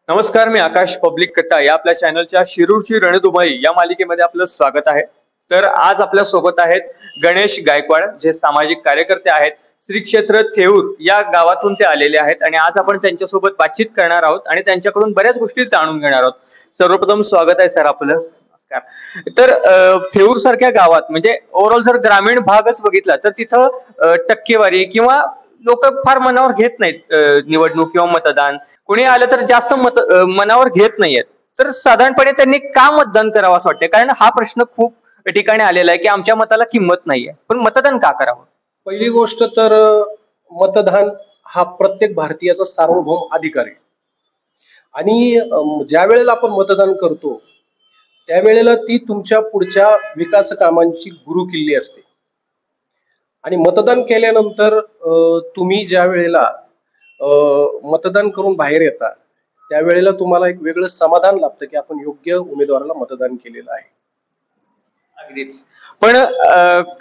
नमस्कार, मी आकाश पब्लिक कट्टा या आपल्या चॅनलच्या शिरूरची रणधुमाई या मालिकेमध्ये आपलं स्वागत आहे. तर आज आपल्या सोबत आहेत गणेश गायकवाड, जे सामाजिक कार्यकर्ते आहेत. श्री क्षेत्र थेऊर या गावातून ते आलेले आहेत आणि आज आपण त्यांच्यासोबत बातचीत करणार आहोत आणि त्यांच्याकडून बऱ्याच गोष्टी जाणून घेणार आहोत. सर्वप्रथम स्वागत आहे सर आपलं. नमस्कार. तर थेऊर सारख्या गावात म्हणजे ओव्हरऑल जर ग्रामीण भागच बघितला तर तिथं टक्केवारी किंवा लोक फार मनावर घेत नाहीत निवडणूक किंवा मतदान. कोणी आलं तर जास्त मनावर घेत नाहीयेत. तर साधारणपणे त्यांनी का मतदान करावं असं वाटतंय? कारण हा प्रश्न खूप ठिकाणी आलेला आहे की आमच्या मताला किंमत नाहीये, पण मतदान का करावं? पहिली गोष्ट तर मतदान हा प्रत्येक भारतीयाचा सार्वभौम अधिकार आहे. आणि ज्या वेळेला आपण मतदान करतो त्यावेळेला ती तुमच्या पुढच्या विकास कामांची गुरुकिल्ली असते. आणि मतदान केल्यानंतर तुम्ही ज्या वेळेला मतदान करून बाहेर येता त्यावेळेला तुम्हाला एक वेगळं समाधान लाभतं की आपण योग्य उमेदवाराला मतदान केलेलं आहे. अगदीच. पण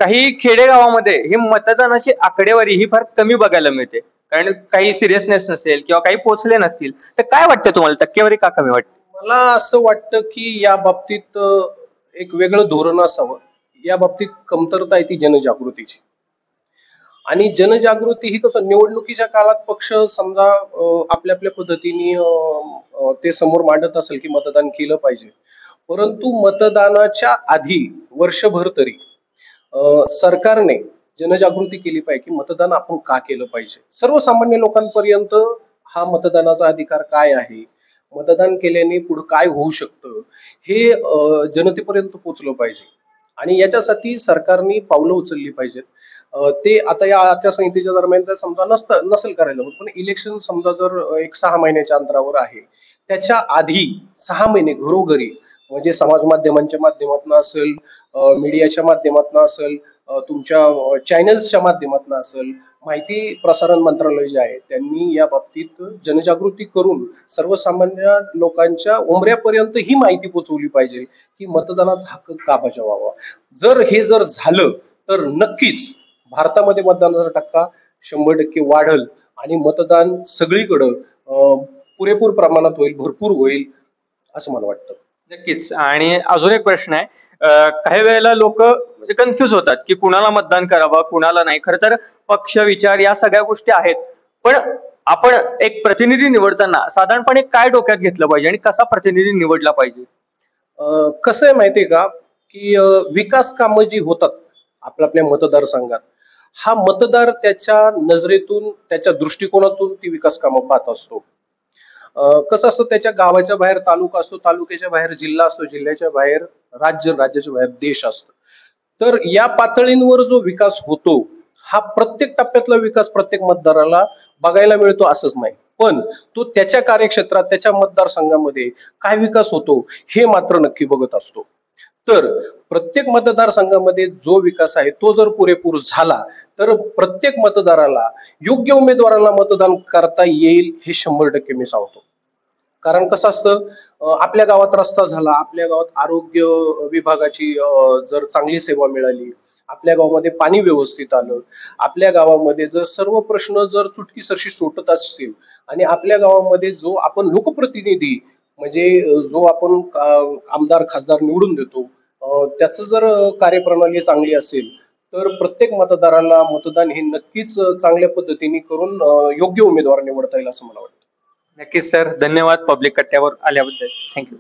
काही खेडेगावामध्ये ही मतदानाची आकडेवारी ही फार कमी बघायला मिळते. कारण काही सिरियसनेस नसेल किंवा काही पोहोचले नसतील. तर काय वाटतं तुम्हाला, टक्केवारी का कमी वाटते? मला असं वाटतं की या बाबतीत एक वेगळं धोरण असावं. या बाबतीत कमतरता आहे ती जनजागृतीची. आणि जनजागृती ही कसं निवडणुकीच्या काळात पक्ष समजा आपल्या आपल्या पद्धतीने ते समोर मांडत असेल की मतदान केलं पाहिजे, परंतु मतदानाच्या आधी वर्षभर तरी सरकारने जनजागृती केली पाहिजे की मतदान आपण का केलं पाहिजे. सर्वसामान्य लोकांपर्यंत हा मतदानाचा अधिकार काय आहे, मतदान केल्याने पुढे काय होऊ शकतं, हे जनतेपर्यंत पोहोचलं पाहिजे. आणि याच्यासाठी सरकारने पावलं उचलली पाहिजेत. ते आता या आचारसंहितेच्या दरम्यान तर समजा नसेल करायला, पण इलेक्शन समजा जर एक 6 महिन्याच्या अंतरावर आहे, त्याच्या आधी 6 महिने घरोघरी म्हणजे समाज माध्यमांच्या माध्यमातून असेल, मीडियाच्या माध्यमातून असेल, तुमच्या चॅनल्सच्या माध्यमातून असेल, माहिती प्रसारण मंत्रालय जे आहे त्यांनी या बाबतीत जनजागृती करून सर्वसामान्य लोकांच्या उमऱ्यापर्यंत ही माहिती पोहोचवली पाहिजे की मतदानाचा हक्क का बजावावा. जर झालं तर नक्कीच भारतामध्ये मतदानाचा टक्का 100% वाढल आणि मतदान सगळीकडं पुरेपूर प्रमाणात होईल, भरपूर होईल असं मला वाटतं. नक्कीच. आणि अजून एक प्रश्न आहे. काही वेळेला लोक म्हणजे कन्फ्युज होतात की कुणाला मतदान करावं, कुणाला नाही. खरं तर पक्ष विचार या सगळ्या गोष्टी आहेत. पण आपण एक प्रतिनिधी निवडताना साधारणपणे काय डोक्यात घेतलं पाहिजे आणि कसा प्रतिनिधी निवडला पाहिजे? कसं आहे माहितीये का की विकास कामं जी होतात आपल्या आपल्या मतदारसंघात, हा मतदार त्याच्या नजरेतून त्याच्या दृष्टिकोनातून ती विकास कामं पाहत असतो. कसं असतं, त्याच्या गावाच्या बाहेर तालुका असतो, तालुक्याच्या बाहेर जिल्हा असतो, जिल्ह्याच्या बाहेर राज्य, राज्याच्या बाहेर देश असतो. तर या पातळींवर जो विकास होतो हा प्रत्येक टप्प्यातला विकास प्रत्येक मतदाराला बघायला मिळतो असंच नाही, पण तो त्याच्या कार्यक्षेत्रात त्याच्या मतदारसंघामध्ये काय विकास होतो हे मात्र नक्की बघत असतो. तर प्रत्येक मतदारसंघामध्ये जो विकास आहे तो जर पुरेपूर झाला तर प्रत्येक मतदाराला योग्य उमेदवाराला मतदान करता येईल हे 100% मी सांगतो. कारण कसं असतं, आपल्या गावात रस्ता झाला, आपल्या गावात आरोग्य विभागाची जर चांगली सेवा मिळाली, आपल्या गावामध्ये पाणी व्यवस्थित आलं, आपल्या गावामध्ये जर सर्व प्रश्न जर चुटकीसरशी सुटत असतील आणि आपल्या गावामध्ये जो आपण लोकप्रतिनिधी म्हणजे जो आपण आमदार खासदार निवडून देतो त्याचं जर कार्यप्रणाली चांगली असेल तर प्रत्येक मतदाराला मतदान हे नक्कीच चांगल्या पद्धतीने करून योग्य उमेदवार निवडता येईल असं मला वाटतं. नक्कीच सर. धन्यवाद पब्लिक कट्ट्यावर आल्याबद्दल. थँक्यू.